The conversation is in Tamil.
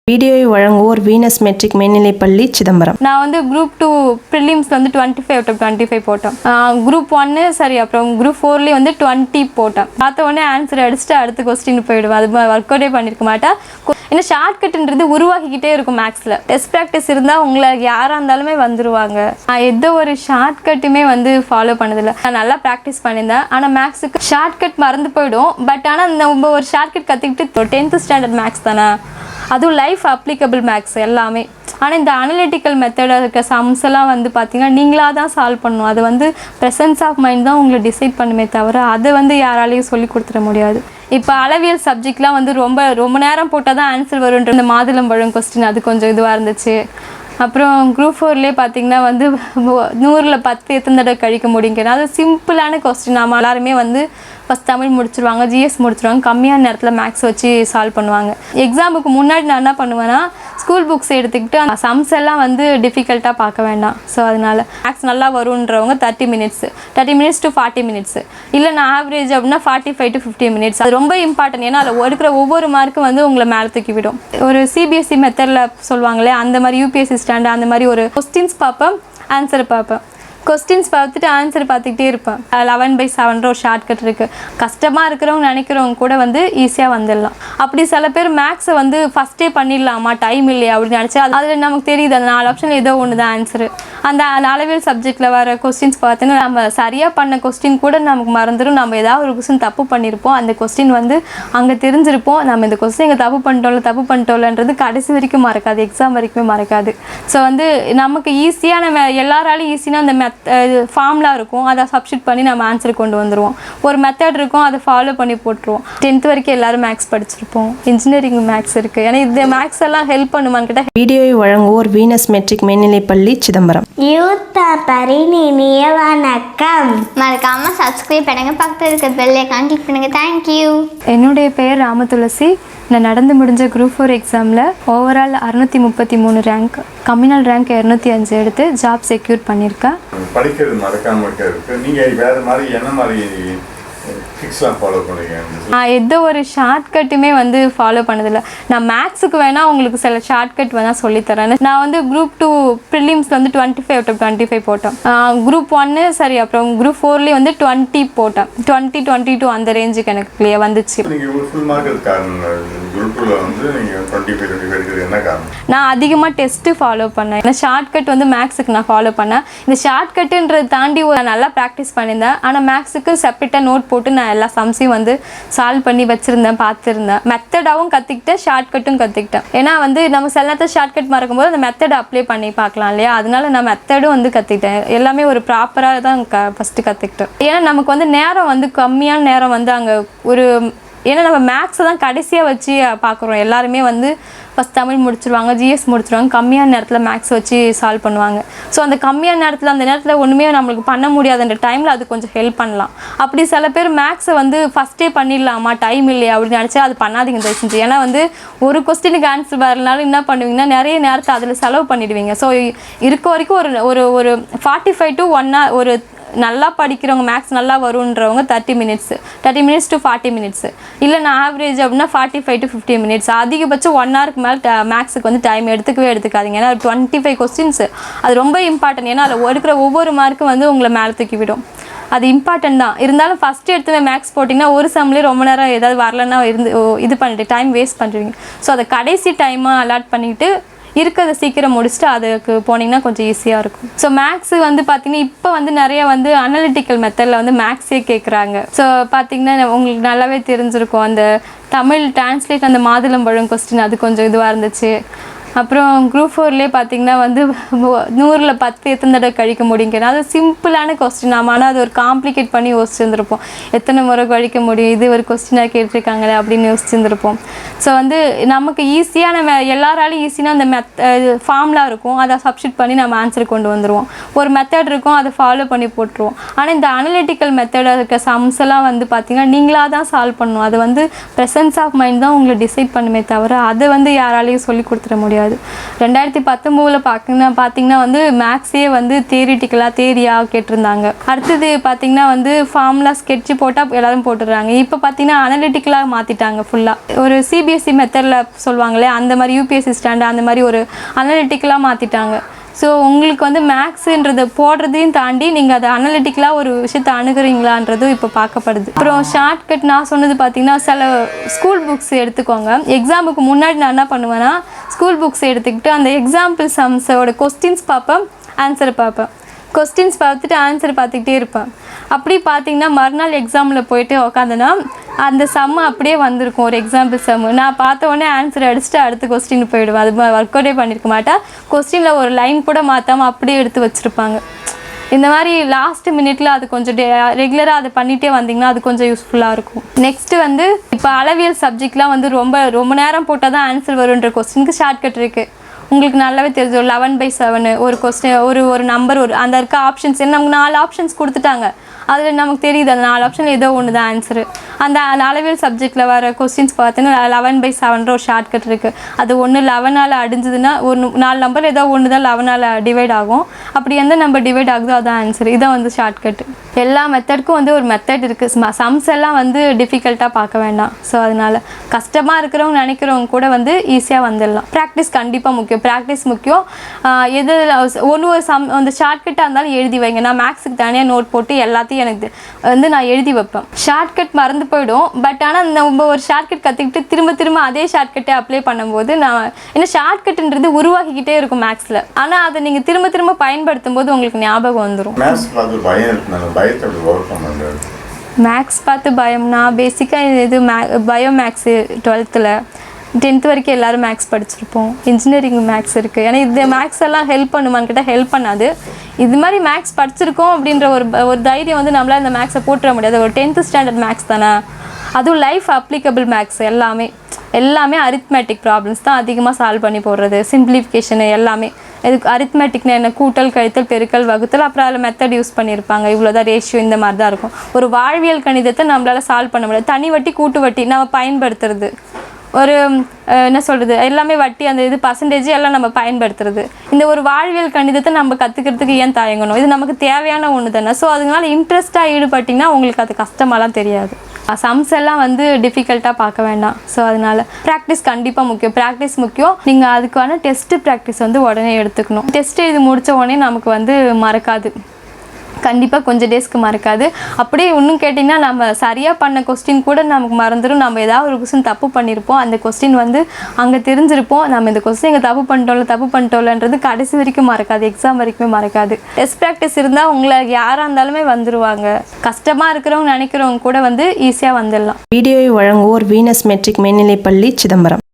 வீடியோவை வழங்குவோர் வீனஸ் மெட்ரிக் மேல்நிலைப்பள்ளி சிதம்பரம். நான் வந்து குரூப் 2 ப்ரிலிம்ஸ் வந்து 25 out of 25 போட்டேன். குரூப் 1 சரி, அப்புறம் குரூப் 4 வந்து 20 போட்டேன். பார்த்த உடனே ஆன்சர் அடிச்சுட்டு அடுத்த கொஸ்டின் போயிடுவேன். அது ஒர்க் அவுட்டே பண்ணியிருக்க மாட்டேன். ஏன்னா ஷார்ட்கட்டுன்றது உருவாக்கிக்கிட்டே இருக்கும். மேக்ஸில் டெஸ்ட் ப்ராக்டிஸ் இருந்தால் உங்களை யாராக இருந்தாலுமே வந்துடுவாங்க. நான் எந்த ஒரு ஷார்ட்கட்டுமே வந்து ஃபாலோ பண்ணதில்லை. நான் நல்லா ப்ராக்டிஸ் பண்ணியிருந்தேன். ஆனால் மேக்ஸுக்கு ஷார்ட்கட் மறந்து போயிடும். பட் ஆனால் நம்ம ஒரு ஷார்ட்கட் கற்றுக்கிட்டு 10th ஸ்டாண்டர்ட் மேக்ஸ் தானே, அதுவும் லைஃப் அப்ளிகபிள் மேக்ஸ் எல்லாமே. ஆனால் இந்த அனலிட்டிக்கல் மெத்தடாக இருக்க சம்ஸ் எல்லாம் வந்து பார்த்திங்கன்னா நீங்களாக தான் சால்வ் பண்ணணும். அது வந்து ப்ரெசன்ஸ் ஆஃப் மைண்ட் தான் உங்களை டிசைட் பண்ணுமே தவிர அதை வந்து யாராலையும் சொல்லி கொடுத்துட முடியாது. இப்போ அளவியல் சப்ஜெக்ட்லாம் வந்து ரொம்ப நேரம் போட்டால் தான் ஆன்சர் வரும்ன்ற இந்த மாதுளம் பழம் கொஸ்டின் அது கொஞ்சம் இதுவாக இருந்துச்சு. அப்புறம் குரூப் 4லேயே பார்த்திங்கன்னா வந்து 100ல் 10 எத்தனை தடவை கழிக்க முடியுங்கிறது அது சிம்பிளான கொஸ்டின். நம்ம எல்லாருமே வந்து ஃபஸ்ட் தமிழ் முடிச்சிருவாங்க, ஜிஎஸ் முடிச்சிருவாங்க, கம்மியான நேரத்தில் மேக்ஸ் வச்சு சால்வ் பண்ணுவாங்க. எக்ஸாமுக்கு முன்னாடி நான் என்ன பண்ணுவேன்னா ஸ்கூல் புக்ஸ் எடுத்துக்கிட்டு அந்த சம்ஸ் எல்லாம் வந்து டிஃபிகல்ட்டாக பார்க்க வேண்டாம். ஸோ அதனால் மேக்ஸ் நல்லா வருன்றவங்க 30 minutes to 40 minutes, இல்லை நான் ஆவரேஜ் அப்படின்னா 45 to 50 minutes. அது ரொம்ப இம்பார்ட்டன்ட். ஏன்னா அதில் இருக்கிற ஒவ்வொரு மார்க்கும் வந்து உங்களை மேலே தூக்கி விடும். ஒரு சிபிஎஸ்சி மெத்தடில் சொல்லுவாங்களே அந்த மாதிரி யூபிஎஸ்சி ஸ்டாண்டர்ட் அந்த மாதிரி ஒரு கொஸ்டின்ஸ் பார்ப்பேன், ஆன்சர் பார்ப்பேன். கொஸ்டின்ஸ் பார்த்துட்டு ஆன்சர் பார்த்துக்கிட்டே இருப்பேன். 11/7 ஒரு ஷார்ட்கட் இருக்குது. கஷ்டமாக இருக்கிறவங்க நினைக்கிறவங்க கூட வந்து ஈஸியாக வந்துடலாம். அப்படி சில பேர் மேக்ஸை வந்து ஃபஸ்ட்டே பண்ணிடலாமா, டைம் இல்லையா அப்படின்னு நினச்சா அதில் நமக்கு தெரியுது அந்த 4 ஆப்ஷன் ஏதோ ஒன்று தான் ஆன்சரு. அந்த அளவியல் சப்ஜெக்டில் வர கொஸ்டின்ஸ் பார்த்தீங்கன்னா நம்ம சரியாக பண்ண கொஸ்டின் கூட நமக்கு மறந்துடும். நம்ம ஏதாவது ஒரு கொஸ்டின் தப்பு பண்ணியிருப்போம், அந்த கொஸ்டின் வந்து அங்கே தெரிஞ்சிருப்போம். நம்ம இந்த கொஸ்டின் இங்கே தப்பு பண்ணிட்டோம்ன்றது கடைசி வரைக்கும் மறக்காது, எக்ஸாம் வரைக்குமே மறக்காது. ஸோ வந்து நமக்கு ஈஸியாக நம்ம எல்லாராலையும் ஈஸியாக அந்த ஃபார்ம்லாம் இருக்கும், அதை சப்ஸ்டிட் பண்ணி நம்ம ஆன்சர் கொண்டு வந்துடுவோம். ஒரு மெத்தட் இருக்கும், அதை ஃபாலோ பண்ணி போட்டுருவோம். 10th வரைக்கும் எல்லாரும் மேக்ஸ் படிச்சிருப்போம். இன்ஜினியரிங் மேக்ஸ் இருக்குது. ஏன்னா இந்த மேக்ஸ் எல்லாம் ஹெல்ப் பண்ணுமான்னு கேட்டால் வீடியோவை வழங்குவோர் வீனஸ் மெட்ரிக் மேல்நிலைப்பள்ளி சிதம்பரம். இனிய வணக்கம். மறக்காம சப்ஸ்கிரைப் பண்ணுங்க, பக்கத்தில் இருக்க பெல் ஐகான் கிளிக் பண்ணுங்க. தேங்க்யூ. என்னுடைய பெயர் ராமதுளசி. நான் நடந்து முடிஞ்ச குரூப் 4 எக்ஸாமில் ஓவரால் 633 ரேங்க், கம்யூனல் ரேங்க் 205 எடுத்து ஜாப் செக்யூர் பண்ணியிருக்கேன். படிக்கிறது மறக்காம இருக்கு. நீங்கள் வேறு மாதிரி என்ன மாதிரி ஃபிக்ஸ்லாம் ஃபாலோ பண்ணுவீங்க? நான் எந்த ஒரு ஷார்ட்கட்டுமே வந்து ஃபாலோ பண்ணதில்லை. நான் மேக்ஸுக்கு வேணால் உங்களுக்கு சில ஷார்ட்கட் வேணால் சொல்லித்தரேன். நான் வந்து குரூப் 2 ப்ரிலிம்ஸ் வந்து 25 out of 25 போட்டேன். குரூப் 1 சரி, அப்புறம் குரூப் 4 வந்து 20 போட்டேன். 20, 22 அந்த ரேஞ்சுக்கு எனக்கு கிளியர் வந்துச்சு. நான் அதிகமாக டெஸ்ட்டு ஃபாலோ பண்ணேன். ஏன்னா ஷார்ட்கட் வந்து மேக்ஸுக்கு நான் ஃபாலோ பண்ணேன். இந்த ஷார்ட்கட்டுன்றது தாண்டி நல்லா ப்ராக்டிஸ் பண்ணியிருந்தேன். ஆனால் மேக்ஸுக்கு செப்பரேட்டாக நோட் போட்டு நான் எல்லா சம்ஸையும் வந்து சால்வ் பண்ணி வச்சுருந்தேன், பார்த்துருந்தேன். மெத்தடாகவும் கற்றுக்கிட்டேன், ஷார்ட்கட்டும் கற்றுக்கிட்டேன். ஏன்னா வந்து நம்ம சில நேரத்தில் ஷார்ட்கட் மறக்கும்போது அந்த மெத்தடை அப்ளை பண்ணி பார்க்கலாம் இல்லையா, அதனால நான் மெத்தடும் வந்து கற்றுக்கிட்டேன். எல்லாமே ஒரு ப்ராப்பராக தான் ஃபஸ்ட்டு கற்றுக்கிட்டேன். ஏன்னா நமக்கு வந்து நேரம் வந்து கம்மியான நேரம் வந்து அங்கே ஒரு, ஏன்னா நம்ம மேக்ஸை தான் கடைசியாக வச்சு பார்க்குறோம். எல்லாருமே வந்து ஃபஸ்ட் தமிழ் முடிச்சிருவாங்க, ஜிஎஸ் முடிச்சிருவாங்க, கம்மியான நேரத்தில் மேக்ஸ் வச்சு சால்வ் பண்ணுவாங்க. ஸோ அந்த கம்மியான நேரத்தில் அந்த நேரத்தில் ஒன்றுமே நம்மளுக்கு பண்ண முடியாதுன்ற டைமில் அது கொஞ்சம் ஹெல்ப் பண்ணலாம். அப்படி சில பேர் மேக்ஸை வந்து ஃபஸ்ட்டே பண்ணிடலாமா, டைம் இல்லையா அப்படின்னு நினச்சா அது பண்ணாதீங்க தயவு செஞ்சு. ஏன்னா வந்து ஒரு கொஸ்டினுக்கு ஆன்சர் வரனாலும் என்ன பண்ணுவீங்கன்னா நிறைய நேரத்தை அதில் செலவு பண்ணிடுவீங்க. ஸோ இருக்க வரைக்கும் ஒரு 45 to 1 hour, ஒரு நல்லா படிக்கிறவங்க மேக்ஸ் நல்லா வருன்றவங்க 30 minutes to 40 minutes, இல்லை நான் ஆவரேஜ் அப்படின்னா 45 to 50 minutes. அதிகபட்சம் 1 hourக்கு மேலே மேக்ஸுக்கு வந்து டைம் எடுத்துக்காதீங்க. ஏன்னா 25 கொஸ்டின்ஸ் அது ரொம்ப இம்பார்ட்டன்ட். ஏன்னா அதில் இருக்கிற ஒவ்வொரு மார்க்கும் வந்து உங்களை மேலே தூக்கி விடும். அது இம்பார்ட்டன்ட் தான். இருந்தாலும் ஃபஸ்ட்டு எடுத்து மேக்ஸ் போட்டிங்கன்னா ஒரு சம்லேயே ரொம்ப நேரம் ஏதாவது வரலன்னா இது பண்ணிட்டு டைம் வேஸ்ட் பண்ணுறீங்க. ஸோ அதை கடைசி டைமாக அலாட் பண்ணிவிட்டு இருக்கிறத சீக்கிரம் முடிச்சுட்டு அதுக்கு போனீங்கன்னா கொஞ்சம் ஈஸியாக இருக்கும். ஸோ மேக்ஸு வந்து பார்த்திங்கன்னா இப்போ வந்து நிறைய வந்து அனலிட்டிக்கல் மெத்தடில் வந்து மேக்ஸே கேட்குறாங்க. ஸோ பார்த்திங்கன்னா உங்களுக்கு நல்லாவே தெரிஞ்சிருக்கும், அந்த தமிழ் டிரான்ஸ்லேட் அந்த மாதுளம் பழம் கொஸ்டின் அது கொஞ்சம் இதுவாக இருந்துச்சு. அப்புறம் குரூப் 4லேயே பார்த்திங்கன்னா வந்து 100ல் 10 எத்தனை தடவை கழிக்க முடியுங்கிறது அது சிம்பிளான கொஸ்டின். ஆனால் அது ஒரு காம்ப்ளிகேட் பண்ணி யோசிச்சுருந்துருப்போம். எத்தனை முறை கழிக்க முடியும், இது ஒரு கொஸ்டினாக கேட்டிருக்காங்களே அப்படின்னு யோசிச்சுருந்துருப்போம். ஸோ வந்து நமக்கு ஈஸியாக நம்ம எல்லாராலையும் ஈஸியாக அந்த ஃபார்ம்லாம் இருக்கும், அதை சப்ஸ்டிட் பண்ணி நம்ம ஆன்சர் கொண்டு வந்துடுவோம். ஒரு மெத்தட் இருக்கும், அதை ஃபாலோ பண்ணி போட்டுருவோம். ஆனால் இந்த அனலிட்டிக்கல் மெத்தடாக இருக்க சம்ஸ் எல்லாம் வந்து பார்த்திங்கன்னா நீங்களாக தான் சால்வ் பண்ணணும். அது வந்து ப்ரெசன்ஸ் ஆஃப் மைண்ட் தான் உங்களை டிசைட் பண்ணுமே தவிர அதை வந்து யாராலையும் சொல்லி கொடுத்துட முடியாது. முடியாது. 2019 பார்த்தீங்கன்னா வந்து மேக்ஸே வந்து தேரியாக கேட்டிருந்தாங்க. அடுத்தது பார்த்தீங்கன்னா வந்து ஃபார்முலா ஸ்கெட்ச் போட்டால் எல்லாரும் போட்டுடுறாங்க. இப்போ பார்த்தீங்கன்னா அனலிட்டிக்கலாக மாற்றிட்டாங்க ஃபுல்லாக. ஒரு சிபிஎஸ்சி மெத்தடில் சொல்லுவாங்களே அந்த மாதிரி யூபிஎஸ்சி ஸ்டாண்டர்ட் அந்த மாதிரி ஒரு அனலிட்டிக்கலாக மாற்றிட்டாங்க. ஸோ உங்களுக்கு வந்து மேக்ஸுன்றதை போடுறதையும் தாண்டி நீங்கள் அதை அனலிட்டிக்கலாக ஒரு விஷயத்தை அணுகுறீங்களான்றதும் இப்போ பார்க்கப்படுது. அப்புறம் ஷார்ட்கட் நான் சொன்னது பார்த்தீங்கன்னா சில ஸ்கூல் புக்ஸ் எடுத்துக்கோங்க. எக்ஸாமுக்கு முன்னாடி நான் என்ன பண்ணுவேன்னா ஸ்கூல் புக்ஸ் எடுத்துக்கிட்டு அந்த எக்ஸாம்பிள் சம்ஸோட கொஸ்டின்ஸ் பார்ப்பேன், ஆன்சரை பார்ப்பேன். கொஸ்டின்ஸ் பார்த்துட்டு ஆன்சர் பார்த்துக்கிட்டே இருப்பேன். அப்படி பார்த்தீங்கன்னா மறுநாள் எக்ஸாமில் போயிட்டு உக்காந்தேன்னா அந்த சம்மு அப்படியே வந்திருக்கும். ஒரு எக்ஸாம்பிள் சம்மு நான் பார்த்த உடனே ஆன்சர் அடிச்சுட்டு அடுத்த கொஸ்டின் போயிடுவேன். அது ஒர்க் அவுட்டே பண்ணியிருக்க மாட்டேன். கொஸ்டினில் ஒரு லைன் கூட மாற்றாமல் அப்படியே எடுத்து வச்சுருப்பாங்க. இந்த மாதிரி லாஸ்ட் மினிட்ல அது கொஞ்சம் ரெகுலராக அதை பண்ணிகிட்டே வந்தீங்கன்னா அது கொஞ்சம் யூஸ்ஃபுல்லாக இருக்கும். நெக்ஸ்ட்டு வந்து இப்போ அளவியல் சப்ஜெக்ட்லாம் வந்து ரொம்ப நேரம் போட்டால் தான் ஆன்சர் வருன்ற கொஸ்டினுக்கு ஷார்ட்கட் இருக்குது. உங்களுக்கு நல்லாவே தெரிஞ்சு 11/7 ஒரு கொஸ்டின் ஒரு நம்பர் அந்த இருக்க ஆப்ஷன்ஸ் நமக்கு 4 ஆப்ஷன்ஸ் கொடுத்துட்டாங்க. அதில் நமக்கு தெரியுது அந்த 4 ஆப்ஷன் ஏதோ ஒன்று தான் ஆன்சரு. அந்த அளவியல் சப்ஜெக்டில் வர கொஸ்டின்ஸ் பார்த்தீங்கன்னா 11/7 ஒரு ஷார்ட்கட் இருக்குது. அது ஒன்று 11ஆல் அடிஞ்சதுன்னா ஒரு 4 நம்பர் ஏதோ ஒன்று தான் 11ஆல் டிவைட் ஆகும். அப்படி எந்த நம்பர் டிவைட் ஆகுதோ அதான் ஆன்சர். இதான் வந்து ஷார்ட்கட். எல்லா மெத்தடுக்கும் வந்து ஒரு மெத்தட் இருக்குது. சம்ஸ் எல்லாம் வந்து டிஃபிகல்ட்டாக பார்க்க வேண்டாம். ஸோ அதனால் கஷ்டமாக இருக்கிறவங்க நினைக்கிறவங்க கூட வந்து ஈஸியாக வந்துடலாம். ப்ராக்டிஸ் கண்டிப்பாக முக்கியம். ப்ராக்டிஸ் முக்கியம். எது ஒரு அந்த ஷார்ட்கட்டாக இருந்தாலும் எழுதி வைங்க. நான் மேக்ஸுக்கு தனியாக நோட் போட்டு எல்லாத்தையும் எனக்கு வந்து நான் எழுதி வைப்பேன். ஷார்ட்கட் மறந்து போயிடும். பட் ஆனால் நம்ம ஒரு ஷார்ட்கட் கற்றுக்கிட்டு திரும்ப அதே ஷார்ட்கட்டை அப்ளை பண்ணும்போது நான் ஏன்னா ஷார்ட்கட்டுன்றது உருவாக்கிக்கிட்டே இருக்கும் மேக்ஸில். ஆனால் அதை நீங்கள் திரும்ப பயன்படுத்தும் போது உங்களுக்கு ஞாபகம் வந்துடும். மேக்ஸ் பார்த்து பயம்னா பேசிக்காக இது பயோ மேக்ஸு 12th 10th வரைக்கும் எல்லோரும் மேக்ஸ் படிச்சிருப்போம். இன்ஜினியரிங் மேக்ஸ் இருக்குது. ஏன்னா இந்த மேக்ஸ் எல்லாம் ஹெல்ப் பண்ணுமான்னு கேட்டால் ஹெல்ப் பண்ணாது. இது மாதிரி மேக்ஸ் படிச்சிருக்கோம் அப்படின்ற ஒரு தைரியம் வந்து நம்மளால் இந்த மேக்ஸை போட்டுற முடியாது. ஒரு 10th ஸ்டாண்டர்ட் மேக்ஸ் தானே. அதுவும் லைஃப் அப்ளிகபிள் மேக்ஸ் எல்லாமே அரித்மேட்டிக் ப்ராப்ளம்ஸ் தான் அதிகமாக சால்வ் பண்ணி போடுறது. சிம்பிளிஃபிகேஷனு எல்லாமே இதுக்கு அரித்மேட்டிக்னா என்ன, கூட்டல் கழித்தல் பெருக்கல் வகுத்தல், அப்புறம் அதில் மெத்தட் யூஸ் பண்ணியிருப்பாங்க. இவ்வளோதான் ரேஷியோ இந்த மாதிரி தான் இருக்கும். ஒரு வாழ்வியல் கணிதத்தை நம்மளால் சால்வ் பண்ண முடியாது. தனி வட்டி கூட்டு வட்டி நம்ம பயன்படுத்துறது ஒரு என்ன சொல்கிறது எல்லாமே வட்டி அந்த இது பர்சன்டேஜ் எல்லாம் நம்ம பயன்படுத்துறது. இந்த ஒரு வாழ்வியல் கணிதத்தை நம்ம கற்றுக்கிறதுக்கு ஏன் தயங்கணும்? இது நமக்கு தேவையான ஒன்று தானே. ஸோ அதனால இன்ட்ரெஸ்ட்டாக ஈடுபட்டிங்கன்னா உங்களுக்கு அது கஷ்டமாலாம் தெரியாது. சம்ஸ் எல்லாம் வந்து டிஃபிகல்ட்டாக பார்க்க வேண்டாம். ஸோ அதனால் ப்ராக்டிஸ் கண்டிப்பாக முக்கியம். ப்ராக்டிஸ் முக்கியம். நீங்கள் அதுக்கான டெஸ்ட்டு ப்ராக்டிஸ் வந்து உடனே எடுத்துக்கணும். டெஸ்ட்டு இது முடித்த உடனே நமக்கு வந்து மறக்காது. கண்டிப்பாக கொஞ்சம் டேஸ்க்கு மறக்காது. அப்படியே இன்னும் கேட்டிங்கன்னா நம்ம சரியாக பண்ண கொஸ்டின் கூட நமக்கு மறந்துடும். நம்ம ஏதாவது ஒரு கொஸ்டின் தப்பு பண்ணியிருப்போம். அந்த கொஸ்டின் வந்து அங்கே தெரிஞ்சிருப்போம். நம்ம இந்த கொஸ்டின் இங்கே தப்பு பண்ணிட்டோம்ன்றது கடைசி வரைக்கும் மறக்காது. எக்ஸாம் வரைக்குமே மறக்காது. டெஸ்ட் ப்ராக்டிஸ் இருந்தால் உங்களை யாராக இருந்தாலுமே வந்துடுவாங்க. கஷ்டமாக இருக்கிறவங்க நினைக்கிறவங்க கூட வந்து ஈஸியாக வந்துடலாம். வீடியோவை வழங்குவோர் வீனஸ் மெட்ரிக் மேல்நிலைப்பள்ளி சிதம்பரம்.